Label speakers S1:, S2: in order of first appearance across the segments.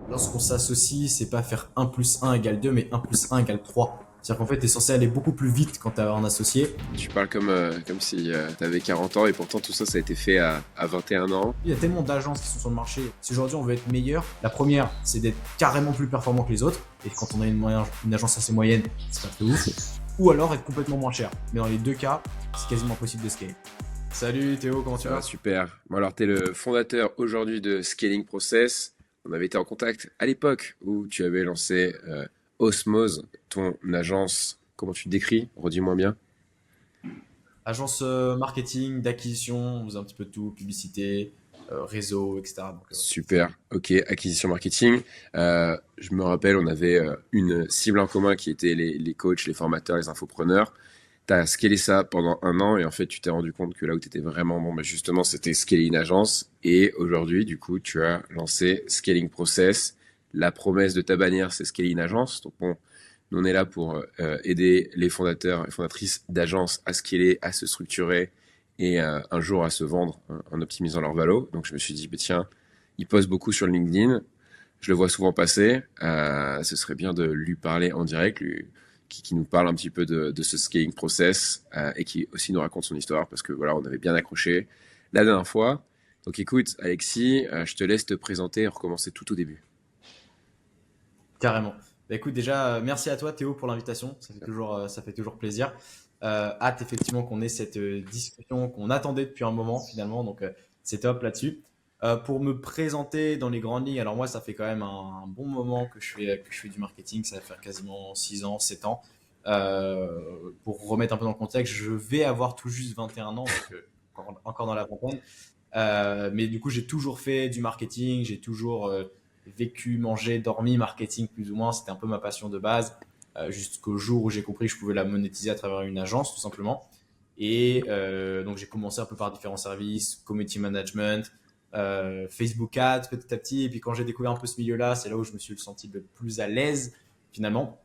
S1: lorsqu'on s'associe, c'est pas faire un plus un égale 2, mais un plus un égale 3. C'est-à-dire qu'en fait, tu es censé aller beaucoup plus vite quand tu as un associé.
S2: Tu parles comme si tu avais 40 ans et pourtant tout ça, ça a été fait à 21 ans.
S1: Il y a tellement d'agences qui sont sur le marché. Si aujourd'hui on veut être meilleur, la première, c'est d'être carrément plus performant que les autres. Et quand on a une agence assez moyenne, c'est pas très ouf. Ou alors être complètement moins cher. Mais dans les deux cas, c'est quasiment impossible de scaler. Salut Théo, comment tu
S2: Ça va,
S1: vas?
S2: super. Bon, alors, tu es le fondateur aujourd'hui de Scaling Process. On avait été en contact à l'époque où tu avais lancé Osmose, ton agence. Comment tu te décris? Redis-moi bien.
S1: Agence marketing, d'acquisition, on faisait un petit peu de tout, publicité, réseau, etc. Donc, ouais.
S2: Super, ok, acquisition marketing. Je me rappelle, on avait une cible en commun qui était les coachs, les formateurs, les infopreneurs. Tu as scalé ça pendant un an et en fait, tu t'es rendu compte que là où tu étais vraiment bon, bah justement, c'était scaler une agence. Et aujourd'hui, du coup, tu as lancé Scaling Process. La promesse de ta bannière, c'est scaler une agence. Donc bon, nous, on est là pour aider les fondateurs et fondatrices d'agences à scaler, à se structurer et un jour à se vendre en optimisant leur valo. Donc je me suis dit, bah, tiens, il poste beaucoup sur LinkedIn. Je le vois souvent passer. Ce serait bien de lui parler en direct, qui nous parle un petit peu de ce scaling process et qui aussi nous raconte son histoire parce que voilà, on avait bien accroché la dernière fois. Donc écoute, Alexis, je te laisse te présenter et recommencer tout au début.
S1: Carrément. Bah, écoute, déjà, merci à toi Théo pour l'invitation. Ça fait toujours plaisir. Hâte effectivement qu'on ait cette discussion qu'on attendait depuis un moment finalement. Donc, c'est top là-dessus. Pour me présenter dans les grandes lignes, alors moi, ça fait quand même un bon moment que je fais du marketing. Ça va faire quasiment 6 ans, 7 ans. Pour remettre un peu dans le contexte, je vais avoir tout juste 21 ans, donc encore dans la vingtaine. Mais du coup, j'ai toujours fait du marketing, j'ai toujours vécu, mangé, dormi marketing plus ou moins. C'était un peu ma passion de base, jusqu'au jour où j'ai compris que je pouvais la monétiser à travers une agence, tout simplement. Et donc, j'ai commencé un peu par différents services, community management, Facebook Ads petit à petit. Et puis, quand j'ai découvert un peu ce milieu-là, c'est là où je me suis senti le plus à l'aise, finalement.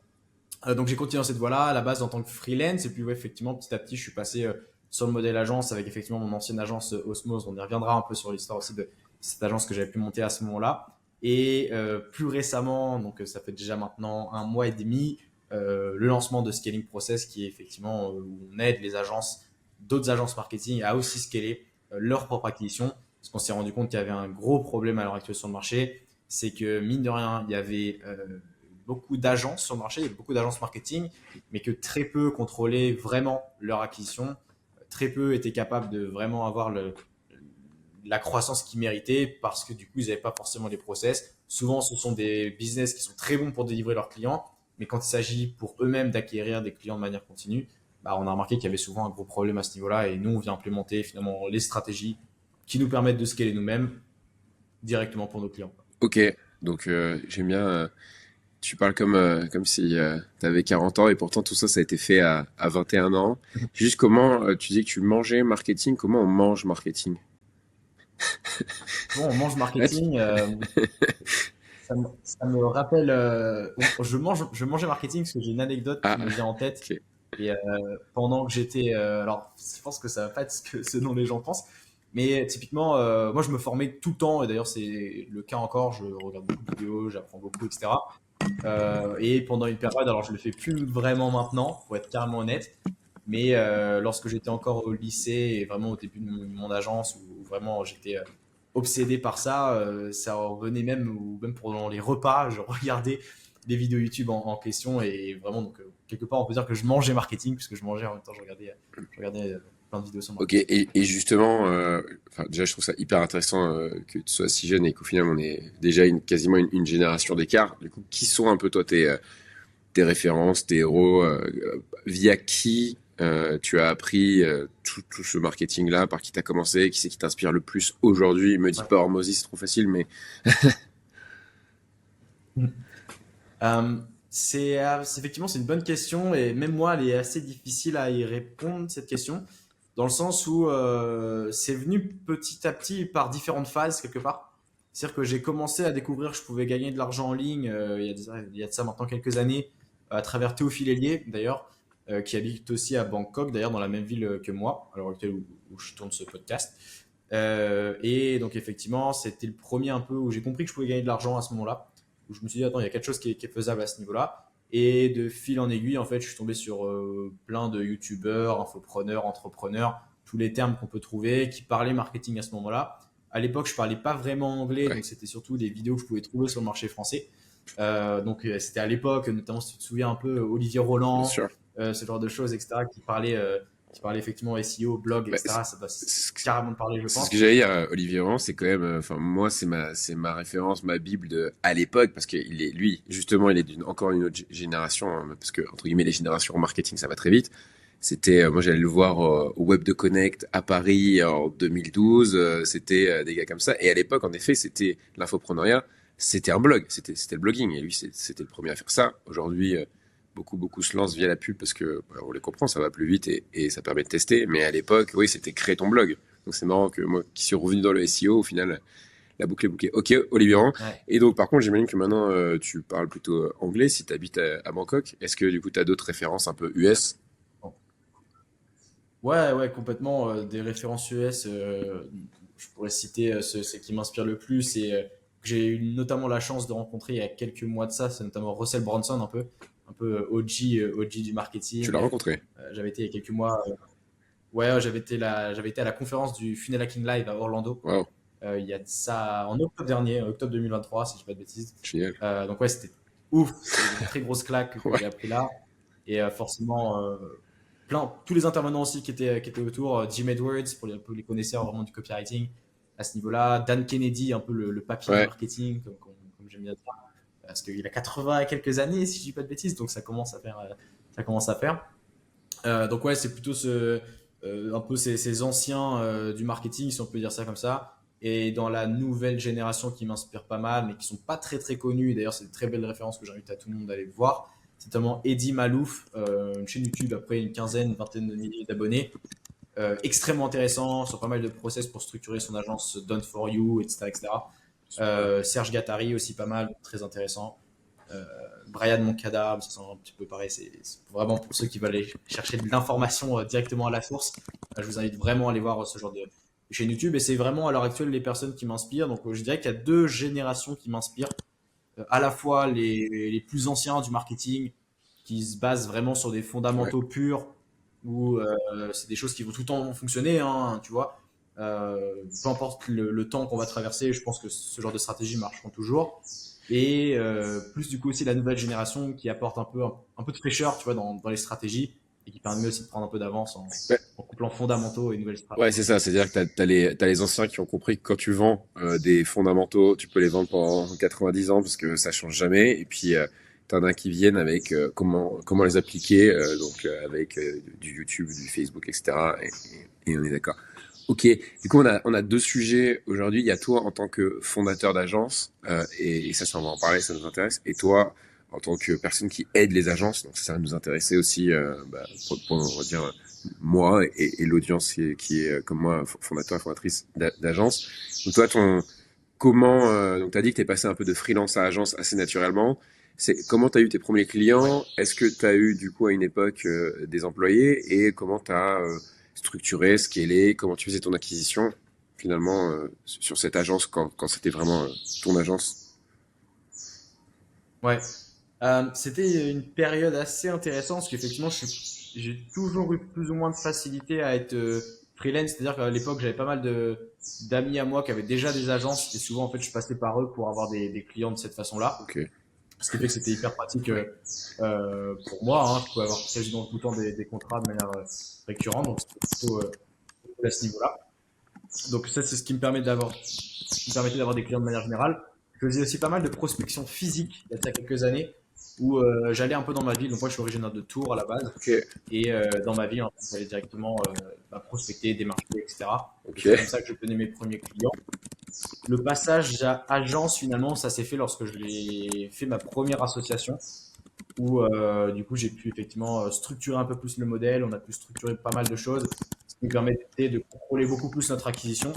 S1: Donc j'ai continué dans cette voie-là, à la base en tant que freelance, et puis ouais, effectivement, petit à petit, je suis passé sur le modèle agence avec effectivement mon ancienne agence Osmose. On y reviendra un peu sur l'histoire aussi de cette agence que j'avais pu monter à ce moment-là. Et plus récemment, donc ça fait déjà maintenant un mois et demi, le lancement de Scaling Process, qui est effectivement où on aide les agences, d'autres agences marketing à aussi scaler leur propre acquisition. Parce qu'on s'est rendu compte qu'il y avait un gros problème à l'heure actuelle sur le marché, c'est que mine de rien, il y avait beaucoup d'agences sur le marché, il y a beaucoup d'agences marketing, mais que très peu contrôlaient vraiment leur acquisition. Très peu étaient capables de vraiment avoir la croissance qu'ils méritaient parce que du coup, ils n'avaient pas forcément les process. Souvent, ce sont des business qui sont très bons pour délivrer leurs clients, mais quand il s'agit pour eux-mêmes d'acquérir des clients de manière continue, bah, on a remarqué qu'il y avait souvent un gros problème à ce niveau-là et nous, on vient implémenter finalement les stratégies qui nous permettent de scaler nous-mêmes directement pour nos clients.
S2: Ok, donc j'aime bien. Tu parles comme si tu avais 40 ans et pourtant tout ça, ça a été fait à 21 ans. Juste comment, tu dis que tu mangeais marketing, comment on mange marketing?
S1: Bon, on mange
S2: Ah, tu-
S1: marketing. Ça me rappelle. Je mangeais marketing parce que j'ai une anecdote qui
S2: ah,
S1: me vient en tête.
S2: ok.
S1: Et pendant que j'étais. Alors, je pense que ça va pas être ce dont les gens pensent. Mais typiquement, moi, je me formais tout le temps. Et d'ailleurs, c'est le cas encore. Je regarde beaucoup de vidéos, j'apprends beaucoup, etc. Et pendant une période, alors je le fais plus vraiment maintenant, pour être carrément honnête. Mais lorsque j'étais encore au lycée et vraiment au début de mon agence, où vraiment j'étais obsédé par ça, ça revenait même, ou même pendant les repas, je regardais des vidéos YouTube en question et vraiment, donc quelque part, on peut dire que je mangeais marketing, puisque je mangeais en même temps, je regardais plein de vidéos sur le
S2: Ok,
S1: marketing.
S2: et justement, enfin, déjà, je trouve ça hyper intéressant que tu sois si jeune et qu'au final, on est déjà quasiment une génération d'écart. Du coup, qui sont un peu toi tes références, tes héros, via qui tu as appris tout ce marketing-là, par qui tu as commencé, qui c'est qui t'inspire le plus aujourd'hui? Me dis
S1: Ouais.
S2: pas Hormozy, c'est trop facile, mais
S1: Effectivement, c'est une bonne question et même moi, elle est assez difficile à y répondre, cette question, dans le sens où c'est venu petit à petit par différentes phases, quelque part. C'est-à-dire que j'ai commencé à découvrir que je pouvais gagner de l'argent en ligne il y a de ça maintenant quelques années, à travers Théophile Hélier, d'ailleurs, qui habite aussi à Bangkok, d'ailleurs, dans la même ville que moi, à l'heure actuelle où je tourne ce podcast. Et donc, effectivement, c'était le premier un peu où j'ai compris que je pouvais gagner de l'argent à ce moment-là. où je me suis dit, attends, il y a quelque chose qui est faisable à ce niveau-là. Et de fil en aiguille, en fait, je suis tombé sur plein de youtubeurs, infopreneurs, entrepreneurs, tous les termes qu'on peut trouver qui parlaient marketing à ce moment-là. À l'époque, je parlais pas vraiment anglais,
S2: Ouais,
S1: donc c'était surtout des vidéos que je pouvais trouver sur le marché français. C'était à l'époque, notamment si tu te souviens un peu, Olivier
S2: bien
S1: Roland,
S2: sûr.
S1: ce genre de choses, etc., qui parlaient effectivement SEO, blog,
S2: Bah,
S1: etc. Ça doit
S2: c'est
S1: carrément te parler, je
S2: c'est ce que
S1: pense.
S2: j'allais dire. Olivier Véran, c'est quand même, enfin moi, c'est ma référence, ma bible de à l'époque, parce que il est lui, justement, il est encore une autre génération, hein, parce que entre guillemets les générations en marketing, ça va très vite. C'était, moi j'allais le voir au Web de Connect à Paris en 2012. C'était des gars comme ça. Et à l'époque, en effet, c'était l'infopreneuriat, c'était un blog, c'était le blogging. Et lui, c'était le premier à faire ça. Aujourd'hui, beaucoup se lancent via la pub parce que bah, on les comprend, ça va plus vite et ça permet de tester. Mais à l'époque, oui, c'était créer ton blog. Donc c'est marrant que moi, qui suis revenu dans le SEO, au final, la boucle est bouclée. Ok, Olivier Rand.
S1: Ouais.
S2: Et donc, par contre, j'imagine que maintenant, tu parles plutôt anglais si tu habites à Bangkok. Est-ce que du coup, tu as d'autres références un peu US?
S1: Ouais, ouais, complètement. Des références US, je pourrais citer ce qui m'inspire le plus et que j'ai eu notamment la chance de rencontrer il y a quelques mois de ça, c'est notamment Russell Brunson, un peu OG du
S2: Tu
S1: marketing.
S2: l'as rencontré?
S1: J'avais été il y a quelques mois, ouais, j'avais été à la conférence du Funnel Hacking Live à Orlando.
S2: Waouh,
S1: Il y a de ça en octobre dernier, octobre 2023, si je dis pas de bêtises.
S2: génial.
S1: Donc ouais, c'était ouf, c'était une très grosse claque que j'ai
S2: Ouais,
S1: appris là. Et forcément, tous les intervenants aussi qui étaient autour, Jim Edwards, pour un peu les connaisseurs vraiment du copywriting, à ce niveau-là, Dan Kennedy, un peu le papy du
S2: ouais,
S1: marketing, comme j'aime bien dire, parce qu'il a 80 et quelques années, si je dis pas de bêtises, donc ça commence à faire. Donc ouais, c'est plutôt un peu ces anciens du marketing, si on peut dire ça comme ça, et dans la nouvelle génération qui m'inspire pas mal, mais qui sont pas très très connus. Et d'ailleurs, c'est de très belles références que j'invite à tout le monde d'aller voir. C'est notamment Eddie Malouf, une chaîne YouTube après une quinzaine, une vingtaine de milliers d'abonnés, extrêmement intéressant sur pas mal de process pour structurer son agence Done for You, etc., etc.
S2: super.
S1: Serge Gattari aussi pas mal, très intéressant. Euh, Brian Moncada, ça sent un petit peu pareil. C'est vraiment pour ceux qui veulent aller chercher de l'information directement à la source. Je vous invite vraiment à aller voir ce genre de chaîne YouTube. Et c'est vraiment à l'heure actuelle les personnes qui m'inspirent. Donc je dirais qu'il y a deux générations qui m'inspirent. À la fois les plus anciens du marketing qui se basent vraiment sur des
S2: Ouais.
S1: fondamentaux purs où c'est des choses qui vont tout le temps fonctionner, hein, tu vois. Peu importe le temps qu'on va traverser, je pense que ce genre de stratégie marcheront toujours. Et plus du coup aussi la nouvelle génération qui apporte un peu de fraîcheur, tu vois, dans les stratégies et qui permet aussi de prendre un peu d'avance
S2: Ouais,
S1: en couplant fondamentaux et nouvelles
S2: ouais,
S1: stratégies.
S2: c'est ça. C'est-à-dire que t'as les anciens qui ont compris que quand tu vends des fondamentaux, tu peux les vendre pendant 90 ans parce que ça change jamais. Et puis, t'en as qui viennent avec comment les appliquer, donc avec du YouTube, du Facebook, etc. Et on est d'accord. Ok, du coup on a deux sujets aujourd'hui. Il y a toi en tant que fondateur d'agence, et ça on va en parler, ça nous intéresse. Et toi en tant que personne qui aide les agences, donc ça va nous intéresser aussi bah, pour, on va dire moi et l'audience qui est comme moi fondateur et fondatrice d'agence. Donc toi comment donc t'as dit que t'es passé un peu de freelance à agence assez naturellement. C'est comment t'as eu tes premiers
S1: Ouais.
S2: clients? Est-ce que t'as eu du coup à une époque des employés et comment t'as structuré, scalé, comment tu faisais ton acquisition finalement sur cette agence quand c'était vraiment ton agence?
S1: Ouais. C'était une période assez intéressante parce qu'effectivement, j'ai toujours eu plus ou moins de facilité à être freelance. C'est-à-dire qu'à l'époque, j'avais pas mal d'amis à moi qui avaient déjà des agences et souvent, en fait, je passais par eux pour avoir des clients de cette façon-là.
S2: Ok,
S1: Ce qui fait que c'était hyper pratique
S2: ouais,
S1: pour moi, hein. Je pouvais avoir quasiment tout le temps des contrats de manière récurrente. Donc, c'était plutôt à ce niveau-là. Donc, ça, c'est ce qui me permettait d'avoir des clients de manière générale. Je faisais aussi pas mal de prospection physique il y a de ça quelques années où j'allais un peu dans ma ville. Donc moi, je suis originaire de Tours à la base.
S2: ok,
S1: Et dans ma ville, en fait, j'allais directement prospecter, démarcher, etc. Et
S2: ok,
S1: c'est comme ça que je tenais mes premiers clients. Le passage à agence, finalement, ça s'est fait lorsque j'ai fait ma première association où du coup j'ai pu effectivement structurer un peu plus le modèle. On a pu structurer pas mal de choses, ce qui nous permettait de contrôler beaucoup plus notre acquisition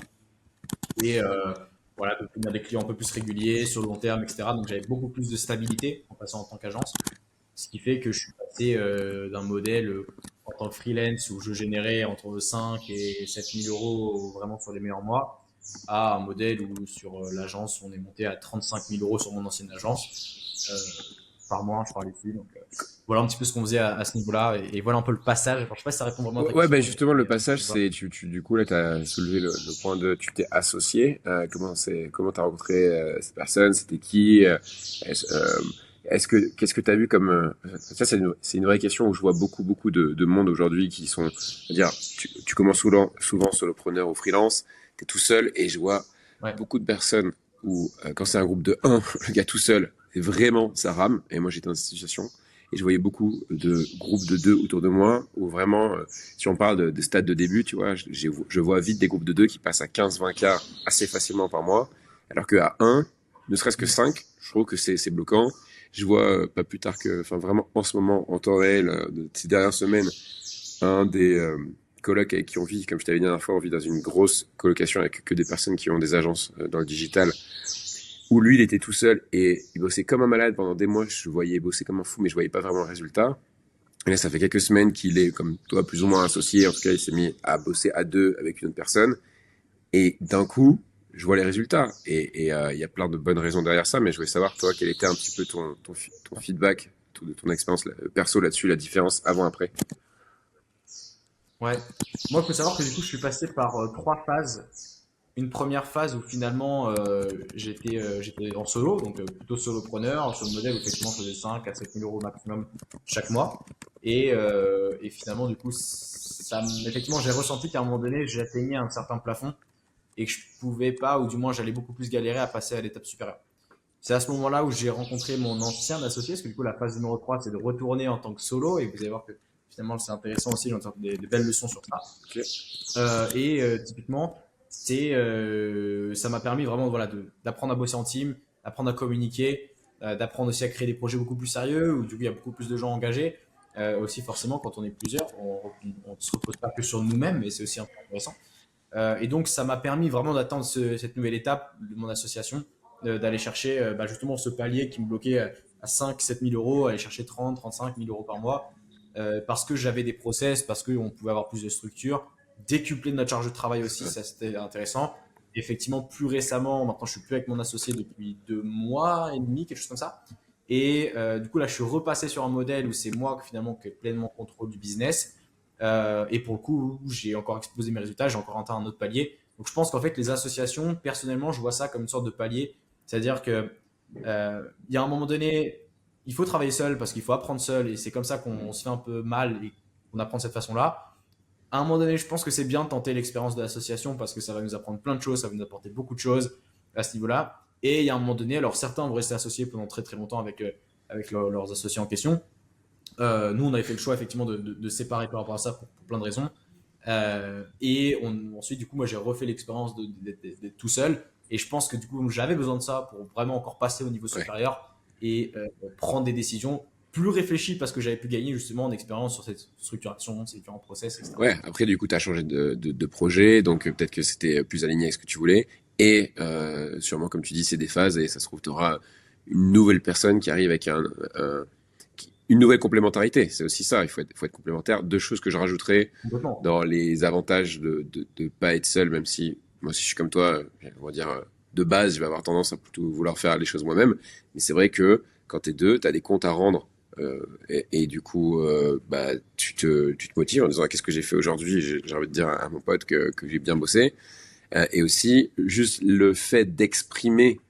S1: et voilà, de tenir des clients un peu plus réguliers sur le long terme, etc. Donc j'avais beaucoup plus de stabilité en passant en tant qu'agence, ce qui fait que je suis passé d'un modèle en tant que freelance où je générais entre 5 et 7 000 euros vraiment sur les meilleurs mois, à un modèle où sur l'agence, on est monté à 35 000 € sur mon ancienne agence par mois, je parlais dessus. Donc voilà un petit peu ce qu'on faisait à ce niveau-là. Et voilà un peu le passage. Alors, je sais pas si ça répond vraiment à
S2: Ouais,
S1: ta
S2: ouais, ben
S1: question,
S2: justement, le
S1: mais
S2: passage,
S1: voilà.
S2: c'est, du coup, là, tu as soulevé le point de, tu t'es associé. Comment t'as rencontré cette personne? C'était qui? Est-ce, euh, qu'est-ce que t'as vu comme, ça, c'est une vraie question où je vois beaucoup de monde aujourd'hui qui sont, dire, tu commences souvent solopreneur ou freelance, t'es tout seul et je vois
S1: Ouais,
S2: beaucoup de personnes où, quand c'est un groupe de un le gars tout seul, c'est vraiment, ça rame. Et moi, j'étais dans cette situation. Et je voyais beaucoup de groupes de deux autour de moi où vraiment, si on parle de stade de début, tu vois, je vois vite des groupes de deux qui passent à 15-20 k assez facilement par mois, alors qu'à un, ne serait-ce que 5, je trouve que c'est bloquant. Je vois pas plus tard que, enfin vraiment en ce moment, en temps réel, de ces dernières semaines, un des colocs avec qui on vit, comme je t'avais dit la dernière fois, on vit dans une grosse colocation avec que des personnes qui ont des agences dans le digital, où lui, il était tout seul et il bossait comme un malade pendant des mois. Je le voyais bosser comme un fou, mais je voyais pas vraiment le résultat. Et là, ça fait quelques semaines qu'il est, comme toi, plus ou moins associé. En tout cas, il s'est mis à bosser à deux avec une autre personne. Et d'un coup, je vois les résultats. Et il y a plein de bonnes raisons derrière ça. Mais je voulais savoir, toi, quel était un petit peu ton feedback, de ton expérience perso là-dessus, la différence avant-après.
S1: ouais. Moi, il faut savoir que du coup, je suis passé par trois phases. Une première phase où finalement j'étais en solo, donc plutôt solopreneur, sur le modèle où effectivement je faisais 5 à 7 000 € maximum chaque mois. Et finalement, du coup, effectivement, j'ai ressenti qu'à un moment donné, j'atteignais un certain plafond et que je pouvais pas, ou du moins j'allais beaucoup plus galérer à passer à l'étape supérieure. C'est à ce moment-là où j'ai rencontré mon ancien associé, parce que du coup, la phase numéro 3 c'est de retourner en tant que solo, et vous allez voir que finalement, c'est intéressant aussi, j'entends des belles leçons sur ça.
S2: Ok.
S1: Typiquement, ça m'a permis vraiment voilà, d'apprendre à bosser en team, d'apprendre à communiquer, d'apprendre aussi à créer des projets beaucoup plus sérieux, où du coup il y a beaucoup plus de gens engagés. Aussi forcément, quand on est plusieurs, on ne se repose pas que sur nous-mêmes, mais c'est aussi un peu intéressant. Et donc ça m'a permis vraiment d'atteindre cette nouvelle étape de mon association, d'aller chercher justement ce palier qui me bloquait à 5 7 000 €, aller chercher 30 35 000 € par mois, parce que j'avais des process, parce qu'on pouvait avoir plus de structure, décupler notre charge de travail aussi, ça c'était intéressant. Effectivement, plus récemment, maintenant je suis plus avec mon associé depuis 2 mois et demi, quelque chose comme ça. Et du coup là, je suis repassé sur un modèle où c'est moi finalement qui ai pleinement contrôle du business. Et pour le coup, j'ai encore explosé mes résultats, j'ai encore atteint un autre palier. Donc je pense qu'en fait, les associations, personnellement, je vois ça comme une sorte de palier. C'est-à-dire que il y a un moment donné, il faut travailler seul parce qu'il faut apprendre seul et c'est comme ça qu'on se fait un peu mal et qu'on apprend de cette façon-là. À un moment donné, je pense que c'est bien de tenter l'expérience de l'association parce que ça va nous apprendre plein de choses, ça va nous apporter beaucoup de choses à ce niveau-là. Et il y a un moment donné, alors certains vont rester associés pendant très très longtemps avec leurs associés en question. Nous, on avait fait le choix effectivement de séparer par rapport à ça pour plein de raisons. Ensuite, du coup, moi, j'ai refait l'expérience d'être tout seul. Et je pense que du coup, j'avais besoin de ça pour vraiment encore passer au niveau
S2: Ouais.
S1: supérieur et prendre des décisions plus réfléchies parce que j'avais pu gagner justement en expérience sur cette structuration, ces différents process, etc.
S2: Ouais, après, du coup, tu as changé de projet, donc peut-être que c'était plus aligné avec ce que tu voulais. Et sûrement, comme tu dis, c'est des phases, et ça se trouve, tu auras une nouvelle personne qui arrive avec une nouvelle complémentarité. C'est aussi ça, faut être complémentaire. Deux choses que je rajouterais
S1: Complètement.
S2: dans les avantages de pas être seul, même si moi, si je suis comme toi, on va dire, de base, je vais avoir tendance à plutôt vouloir faire les choses moi-même. Mais c'est vrai que quand t'es deux, t'as des comptes à rendre. Et du coup, bah, tu te motives en disant qu'est-ce que j'ai fait aujourd'hui. J'ai envie de dire à mon pote que j'ai bien bossé. Et aussi, juste le fait d'exprimer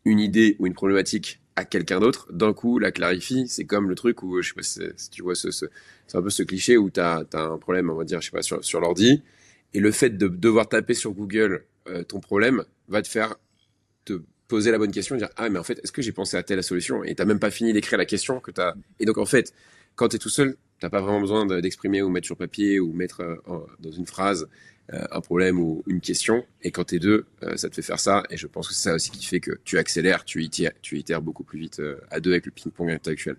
S2: une idée ou une problématique à quelqu'un d'autre, d'un coup, la clarifie. C'est comme le truc où, je sais pas si tu vois, c'est un peu ce cliché où t'as un problème, on va dire, je sais pas, sur l'ordi. Et le fait de devoir taper sur Google ton problème va te faire te poser la bonne question et dire ah mais en fait est-ce que j'ai pensé à telle solution et t'as même pas fini d'écrire la question que t'as et donc en fait quand t'es tout seul t'as pas vraiment besoin d'exprimer ou mettre sur papier ou mettre dans une phrase un problème ou une question et quand t'es deux ça te fait faire ça et je pense que c'est ça aussi qui fait que tu accélères tu itères beaucoup plus vite à deux avec le ping-pong intellectuel.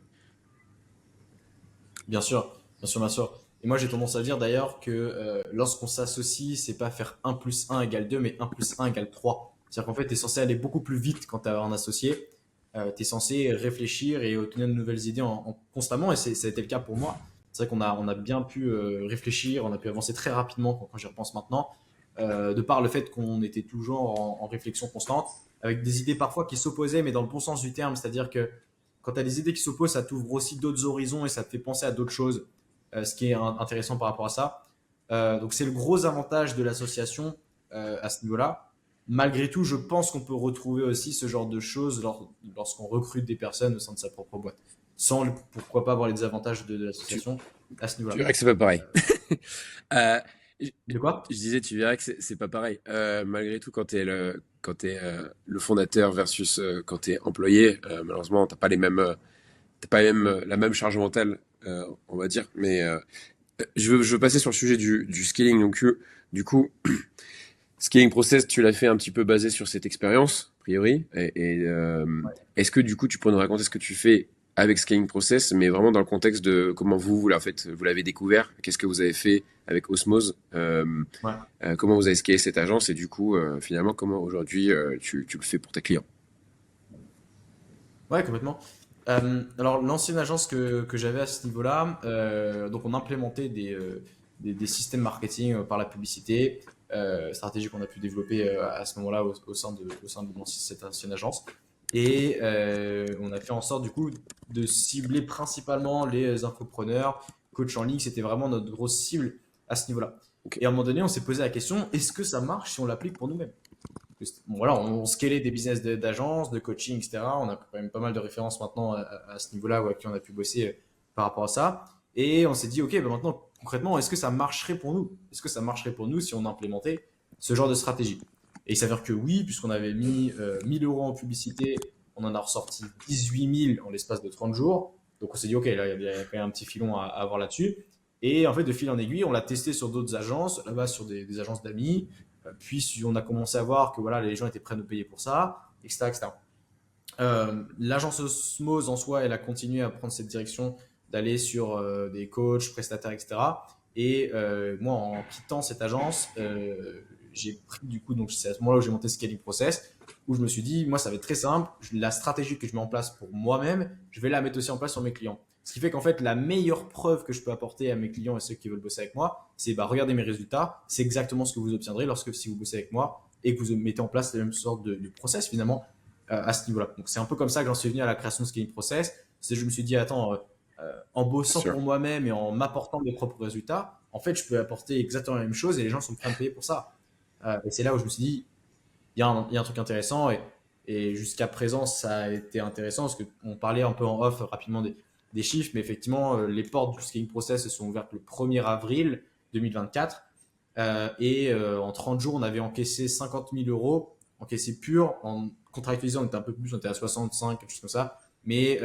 S1: Bien sûr, bien sûr, bien sûr. Et moi, j'ai tendance à dire d'ailleurs que lorsqu'on s'associe, c'est pas faire 1 + 1 = 2, mais 1 + 1 = 3. C'est-à-dire qu'en fait, tu es censé aller beaucoup plus vite quand tu as un associé. Tu es censé réfléchir et obtenir de nouvelles idées constamment. Et ça a été le cas pour moi. C'est vrai qu'on a bien pu réfléchir, on a pu avancer très rapidement quand j'y repense maintenant. de par le fait qu'on était toujours en réflexion constante, avec des idées parfois qui s'opposaient, mais dans le bon sens du terme, c'est-à-dire que quand tu as des idées qui s'opposent, ça t'ouvre aussi d'autres horizons et ça te fait penser à d'autres choses, ce qui est intéressant par rapport à ça. Donc c'est le gros avantage de l'association à ce niveau-là. Malgré tout, je pense qu'on peut retrouver aussi ce genre de choses lorsqu'on recrute des personnes au sein de sa propre boîte, sans pourquoi pas avoir les désavantages de
S2: Tu,
S1: l'association à ce
S2: tu
S1: niveau-là.
S2: verras que c'est pas pareil. Euh, je,
S1: De quoi?
S2: je disais, tu verras que c'est pas pareil. Malgré tout, quand t'es le fondateur versus quand t'es employé, malheureusement, t'as pas la même charge mentale, on va dire. Mais je veux passer sur le sujet du scaling. Donc, du coup, scaling process, tu l'as fait un petit peu basé sur cette expérience, a priori. Est-ce que du coup, tu pourrais nous raconter ce que tu fais avec scaling process, mais vraiment dans le contexte de comment vous l'avez découvert, qu'est-ce que vous avez fait avec Osmose,
S1: Ouais.
S2: comment vous avez scalé cette agence et du coup, finalement, comment aujourd'hui tu le fais pour tes clients.
S1: Ouais, complètement. Alors, l'ancienne agence que j'avais à ce niveau-là, donc on implémentait des systèmes marketing par la publicité, stratégie qu'on a pu développer à ce moment-là au sein de cette ancienne agence. Et on a fait en sorte, du coup, de cibler principalement les infopreneurs, coachs en ligne. C'était vraiment notre grosse cible à ce niveau-là.
S2: Ok.
S1: Et à un moment donné, on s'est posé la question, est-ce que ça marche si on l'applique pour nous-mêmes? Bon, voilà, on scalait des business d'agence, de coaching, etc. On a quand même pas mal de références maintenant à ce niveau-là avec qui on a pu bosser par rapport à ça. Et on s'est dit, OK, bah maintenant, concrètement, est-ce que ça marcherait pour nous? Est-ce que ça marcherait pour nous si on implémentait ce genre de stratégie? Et il s'avère que oui, puisqu'on avait mis 1000 euros en publicité, on en a ressorti 18 000 en l'espace de 30 jours. Donc on s'est dit, OK, là, il y a quand même un petit filon à avoir là-dessus. Et en fait, de fil en aiguille, on l'a testé sur d'autres agences, là-bas sur des agences d'amis. Puis on a commencé à voir que voilà, les gens étaient prêts à nous payer pour ça, etc. etc. L'agence Osmose en soi, elle a continué à prendre cette direction d'aller sur des coachs, prestataires, etc. Et moi, en quittant cette agence, j'ai pris du coup, donc c'est à ce moment-là où j'ai monté Scaling Process, où je me suis dit, moi, ça va être très simple. La stratégie que je mets en place pour moi-même, je vais la mettre aussi en place sur mes clients. Ce qui fait qu'en fait, la meilleure preuve que je peux apporter à mes clients et ceux qui veulent bosser avec moi, c'est bah, regardez mes résultats. C'est exactement ce que vous obtiendrez lorsque si vous bossez avec moi et que vous mettez en place la même sorte de process finalement à ce niveau-là. Donc c'est un peu comme ça que j'en suis venu à la création de Scaling Process. C'est je me suis dit attends, en
S2: C'est
S1: bossant
S2: sûr.
S1: pour moi-même et en m'apportant mes propres résultats, en fait je peux apporter exactement la même chose et les gens sont prêts à me payer pour ça. Et c'est là où je me suis dit il y a un truc intéressant et jusqu'à présent ça a été intéressant parce qu'on parlait un peu en off rapidement des chiffres, mais effectivement les portes du Scaling Process se sont ouvertes le 1er avril 2024 en 30 jours on avait encaissé 50 000 euros encaissé pur en contractualisé on était un peu plus, on était à 65 quelque chose comme ça, mais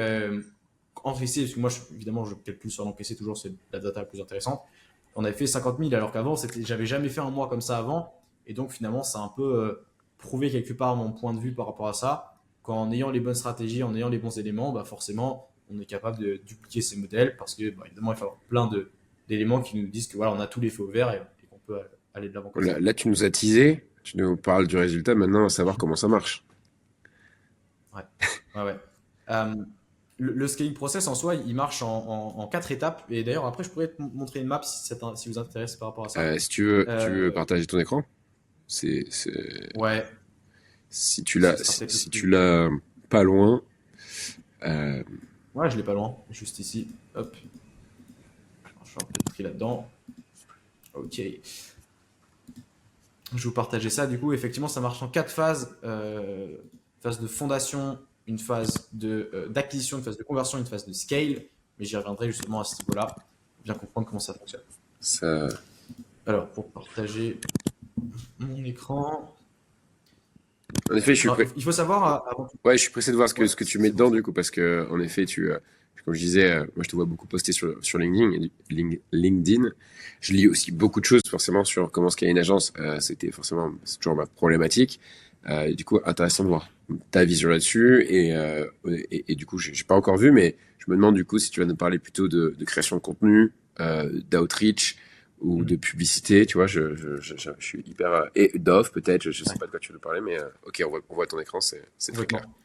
S1: encaissé parce que moi évidemment je calcule sur l'encaissé toujours, c'est la data la plus intéressante. On avait fait 50 000 alors qu'avant j'avais jamais fait un mois comme ça avant et donc finalement ça a un peu prouvé quelque part mon point de vue par rapport à ça. Qu'en ayant les bonnes stratégies, en ayant les bons éléments, bah forcément, on est capable de dupliquer ces modèles parce que, bah, évidemment, il faut avoir plein d'éléments qui nous disent que voilà, on a tous les feux au vert et qu'on peut aller de l'avant comme ça.
S2: Là, tu nous as teasé, tu nous parles du résultat, maintenant à savoir comment ça marche.
S1: Ouais, ouais, ouais. Euh, le scaling process en soi, il marche en 4 étapes. Et d'ailleurs, après, je pourrais te montrer une map si vous intéresse par rapport à ça.
S2: Si tu veux
S1: Euh,
S2: partager ton écran,
S1: ouais,
S2: si
S1: ce sera peut-être le
S2: si tu
S1: plus.
S2: l'as pas loin, euh,
S1: Ouais, je l'ai pas loin, juste ici. Hop, je suis un peu pris là-dedans. Ok. Je vais vous partager ça. Du coup, effectivement, ça marche en 4 phases. Phase de fondation, une phase d'acquisition, une phase de conversion, une phase de scale. Mais j'y reviendrai justement à ce niveau-là, pour bien comprendre comment ça fonctionne.
S2: ça,
S1: Alors, pour partager mon écran.
S2: en effet,
S1: Alors, il faut savoir avant tout.
S2: ouais, je suis pressé de voir
S1: Ouais,
S2: ce que tu mets
S1: c'est bon.
S2: dedans du coup, parce que en effet, comme je disais, moi je te vois beaucoup poster sur LinkedIn, LinkedIn. Je lis aussi beaucoup de choses forcément sur comment scaler une agence. C'est toujours ma problématique. Et du coup, intéressant de voir ta vision là-dessus. Et du coup, j'ai pas encore vu, mais je me demande du coup si tu vas nous parler plutôt de création de contenu, d'outreach ou de
S1: Mhm.
S2: publicité. Tu vois, je suis hyper et d'offre peut-être. Je sais
S1: Ouais,
S2: pas de quoi tu veux parler, mais ok, on voit ton écran, c'est très clair.
S1: complètement.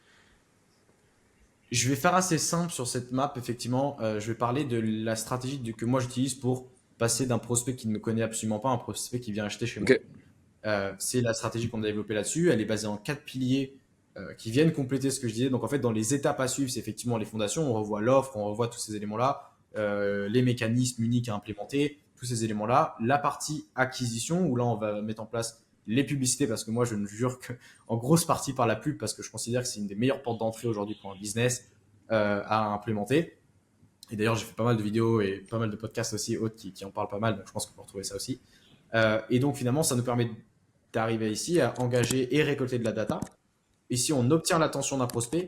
S1: Je vais faire assez simple sur cette map, effectivement. Je vais parler de la stratégie que moi j'utilise pour passer d'un prospect qui ne me connaît absolument pas à un prospect qui vient acheter chez
S2: Ok,
S1: moi. C'est la stratégie qu'on a développée là-dessus. Elle est basée en 4 piliers qui viennent compléter ce que je disais. Donc en fait, dans les étapes à suivre, c'est effectivement les fondations. On revoit l'offre, on revoit tous ces éléments-là, les mécanismes uniques à implémenter, tous ces éléments-là. La partie acquisition, où là, on va mettre en place les publicités, parce que moi, je ne jure que en grosse partie par la pub, parce que je considère que c'est une des meilleures portes d'entrée aujourd'hui pour un business à implémenter. Et d'ailleurs, j'ai fait pas mal de vidéos et pas mal de podcasts aussi, autres qui en parlent pas mal, donc je pense qu'on peut retrouver ça aussi. Et donc finalement, ça nous permet d'arriver ici à engager et récolter de la data. Ici, on obtient l'attention d'un prospect,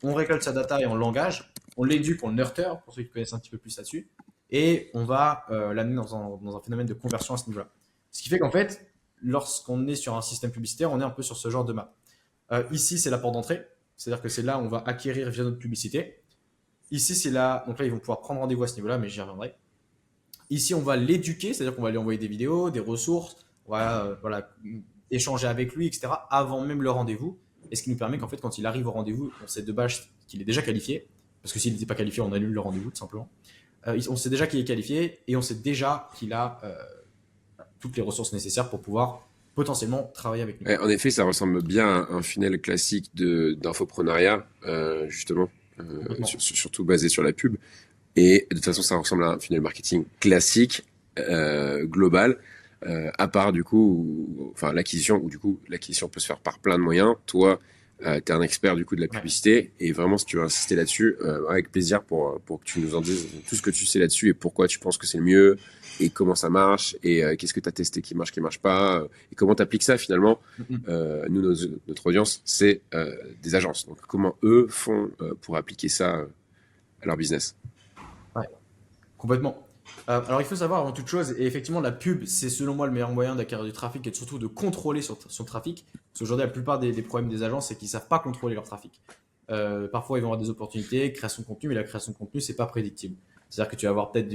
S1: on récolte sa data et on l'engage, on l'éduque, on le nurture, pour ceux qui connaissent un petit peu plus là-dessus, et on va l'amener dans un phénomène de conversion à ce niveau-là. Ce qui fait qu'en fait, lorsqu'on est sur un système publicitaire, on est un peu sur ce genre de map. Ici, c'est la porte d'entrée, c'est-à-dire que c'est là où on va acquérir via notre publicité. Ici, c'est là, donc là, ils vont pouvoir prendre rendez-vous à ce niveau-là, mais j'y reviendrai. Ici, on va l'éduquer, c'est-à-dire qu'on va lui envoyer des vidéos, des ressources, on va voilà, échanger avec lui, etc., avant même le rendez-vous. Et ce qui nous permet qu'en fait, quand il arrive au rendez-vous, on sait de base qu'il est déjà qualifié, parce que s'il n'était pas qualifié, on annule le rendez-vous, tout simplement. On sait déjà qu'il est qualifié et on sait déjà qu'il a toutes les ressources nécessaires pour pouvoir potentiellement travailler avec nous.
S2: Ouais, en effet, ça ressemble bien à un funnel classique d'infoprenariat, justement, surtout basé sur la pub. Et de toute façon, ça ressemble à un funnel marketing classique, global, à part du coup, enfin l'acquisition, ou du coup l'acquisition peut se faire par plein de moyens. Toi, tu es un expert du coup de la publicité, et vraiment si tu veux insister là-dessus, avec plaisir pour que tu nous en dises tout ce que tu sais là-dessus et pourquoi tu penses que c'est le mieux, et comment ça marche, et qu'est-ce que tu as testé qui marche pas, et comment tu appliques ça finalement. Nous, notre audience, c'est des agences. Donc comment eux font pour appliquer ça à leur business.
S1: Ouais, complètement. Alors, il faut savoir avant toute chose, et effectivement, la pub, c'est selon moi le meilleur moyen d'acquérir du trafic et surtout de contrôler son trafic. Parce qu'aujourd'hui, la plupart des problèmes des agences, c'est qu'ils ne savent pas contrôler leur trafic. Parfois, ils vont avoir des opportunités, création de contenu, mais la création de contenu, c'est pas prédictible. C'est-à-dire que tu vas avoir peut-être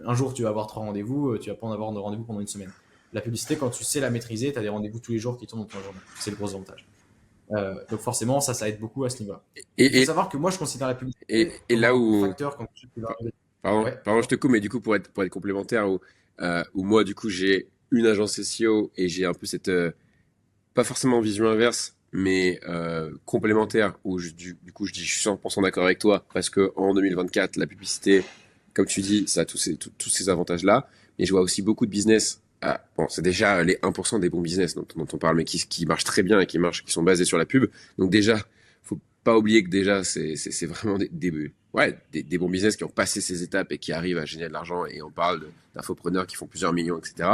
S1: un jour, tu vas avoir 3 rendez-vous, tu vas pas en avoir de rendez-vous pendant une semaine. La publicité, quand tu sais la maîtriser, tu as des rendez-vous tous les jours qui tombent dans ton journée. C'est le gros avantage. Donc forcément, ça aide beaucoup à ce niveau-là. Il faut
S2: Et,
S1: savoir que moi, je considère la publicité
S2: et
S1: comme
S2: là
S1: un
S2: où,
S1: facteur quand tu vas arriver. Ouais,
S2: pardon, je te coupe, mais du coup, pour être complémentaire, où moi, du coup, j'ai une agence SEO et j'ai un peu cette, pas forcément vision inverse, mais complémentaire, où du coup, je dis, je suis 100% d'accord avec toi, parce que en 2024, la publicité, comme tu dis, ça a tous ces avantages-là, mais je vois aussi beaucoup de business. Bon, c'est déjà les 1% des bons business dont on parle, mais qui marchent très bien et qui sont basés sur la pub. Donc déjà, faut pas oublier que déjà, c'est vraiment des bons business qui ont passé ces étapes et qui arrivent à générer de l'argent. Et on parle d'infopreneurs qui font plusieurs millions, etc.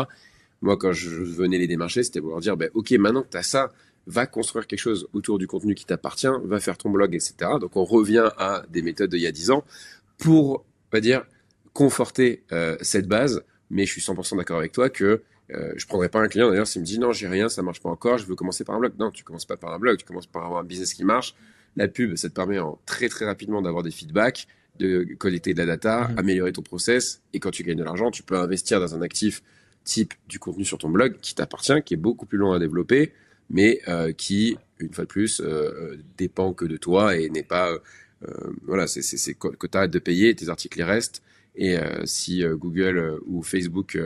S2: Moi, quand je venais les démarcher, c'était pour leur dire, ben, OK, maintenant que tu as ça, va construire quelque chose autour du contenu qui t'appartient, va faire ton blog, etc. Donc, on revient à des méthodes d'il y a 10 ans pour, on va dire, conforter cette base. Mais je suis 100% d'accord avec toi que je prendrais pas un client, d'ailleurs, s'il me dit, non, j'ai rien, ça marche pas encore, je veux commencer par un blog. Non, tu commences pas par un blog, tu commences par avoir un business qui marche. La pub, ça te permet très, très rapidement d'avoir des feedbacks, de collecter de la data, améliorer ton process. Et quand tu gagnes de l'argent, tu peux investir dans un actif type du contenu sur ton blog qui t'appartient, qui est beaucoup plus long à développer, mais qui, une fois de plus, dépend que de toi et n'est pas... voilà, c'est que tu arrêtes de payer, tes articles y restent. Et si Google ou Facebook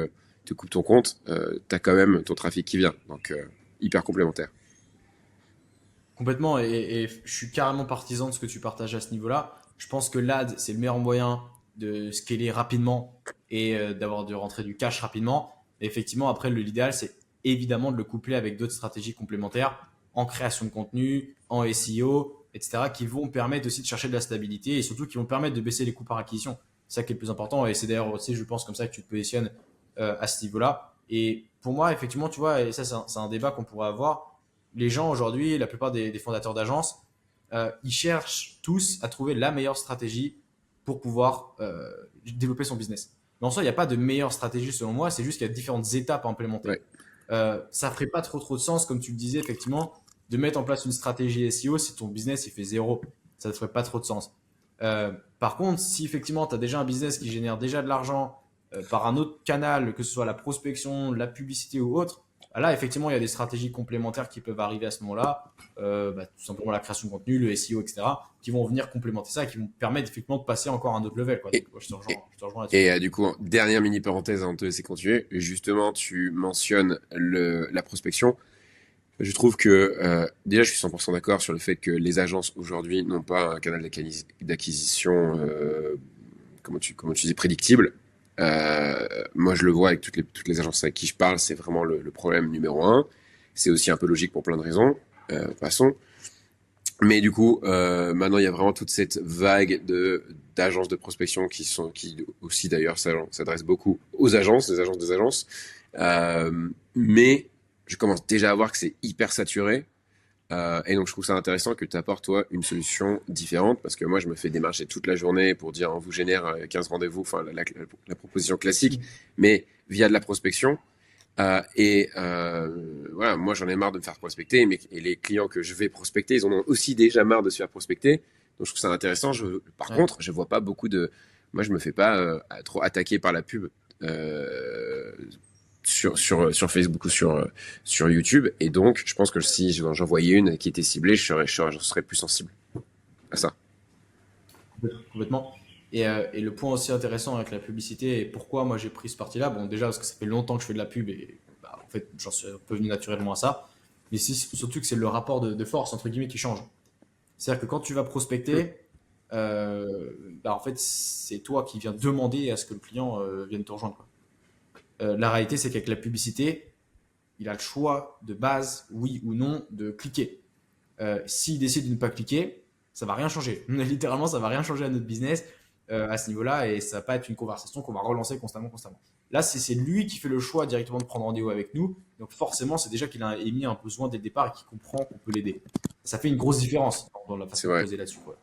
S2: te coupe ton compte, tu as quand même ton trafic qui vient. Donc, hyper complémentaire.
S1: complètement. Et je suis carrément partisan de ce que tu partages à ce niveau-là. Je pense que l'ad, c'est le meilleur moyen de scaler rapidement et de rentrer du cash rapidement. Et effectivement, après, l'idéal, c'est évidemment de le coupler avec d'autres stratégies complémentaires en création de contenu, en SEO, etc., qui vont permettre aussi de chercher de la stabilité et surtout qui vont permettre de baisser les coûts par acquisition. C'est ça qui est le plus important. Et c'est d'ailleurs aussi, je pense, comme ça que tu te positionnes à ce niveau-là. Et pour moi, effectivement, tu vois, et ça, c'est un débat qu'on pourrait avoir. Les gens aujourd'hui, la plupart des fondateurs d'agences, ils cherchent tous à trouver la meilleure stratégie pour pouvoir développer son business. Mais en soi, il n'y a pas de meilleure stratégie selon moi, c'est juste qu'il y a différentes étapes à implémenter.
S2: Ouais.
S1: Ça ferait pas trop de sens, comme tu le disais, effectivement, de mettre en place une stratégie SEO si ton business il fait zéro. Ça ne ferait pas trop de sens. Par contre, si effectivement tu as déjà un business qui génère déjà de l'argent par un autre canal, que ce soit la prospection, la publicité ou autre, Là, effectivement, il y a des stratégies complémentaires qui peuvent arriver à ce moment-là. Tout simplement la création de contenu, le SEO, etc., qui vont venir complémenter ça et qui vont permettre effectivement de passer encore à un autre level, quoi. Donc,
S2: Et,
S1: moi,
S2: et,
S1: je te rejoins là-dessus.
S2: du coup, dernière mini parenthèse avant de te laisser continuer. Justement, tu mentionnes la prospection. Je trouve que déjà, je suis 100% d'accord sur le fait que les agences aujourd'hui n'ont pas un canal d'acquisition, comment tu dis, prédictible. Moi, je le vois avec toutes les agences avec qui je parle, c'est vraiment le problème numéro un. C'est aussi un peu logique pour plein de raisons, de toute façon. Mais du coup, maintenant, il y a vraiment toute cette vague d'agences de prospection qui aussi d'ailleurs s'adressent beaucoup aux agences, des agences des agences. Mais je commence déjà à voir que c'est hyper saturé. Et donc, je trouve ça intéressant que tu apportes, toi, une solution différente, parce que moi, je me fais démarcher toute la journée pour dire on vous génère 15 rendez-vous, enfin, la proposition classique, mais via de la prospection. Voilà, moi, j'en ai marre de me faire prospecter, et les clients que je vais prospecter, ils en ont aussi déjà marre de se faire prospecter. Donc, je trouve ça intéressant. Par
S1: Ouais.
S2: contre, je vois pas beaucoup de. Moi, je me fais pas trop attaquer par la pub. Euh, sur Facebook ou sur YouTube. Et donc, je pense que si j'en voyais une qui était ciblée, j'en serais plus sensible à ça.
S1: Complètement. Et le point aussi intéressant avec la publicité et pourquoi moi j'ai pris ce parti-là, bon déjà parce que ça fait longtemps que je fais de la pub et en fait j'en suis un peu venu naturellement à ça, mais surtout que c'est le rapport de force entre guillemets qui change. C'est-à-dire que quand tu vas
S2: Hmm.
S1: prospecter, en fait c'est toi qui viens demander à ce que le client vienne te rejoindre, quoi. La réalité c'est qu'avec la publicité, il a le choix de base, oui ou non, de cliquer. S'il décide de ne pas cliquer, ça va rien changer. Littéralement, ça va rien changer à notre business à ce niveau-là et ça va pas être une conversation qu'on va relancer constamment, constamment. Là, c'est lui qui fait le choix directement de prendre rendez-vous avec nous. Donc forcément, c'est déjà qu'il a émis un besoin dès le départ et qu'il comprend qu'on peut l'aider. Ça fait une grosse différence dans la
S2: C'est
S1: façon de
S2: vrai.
S1: poser là-dessus, quoi.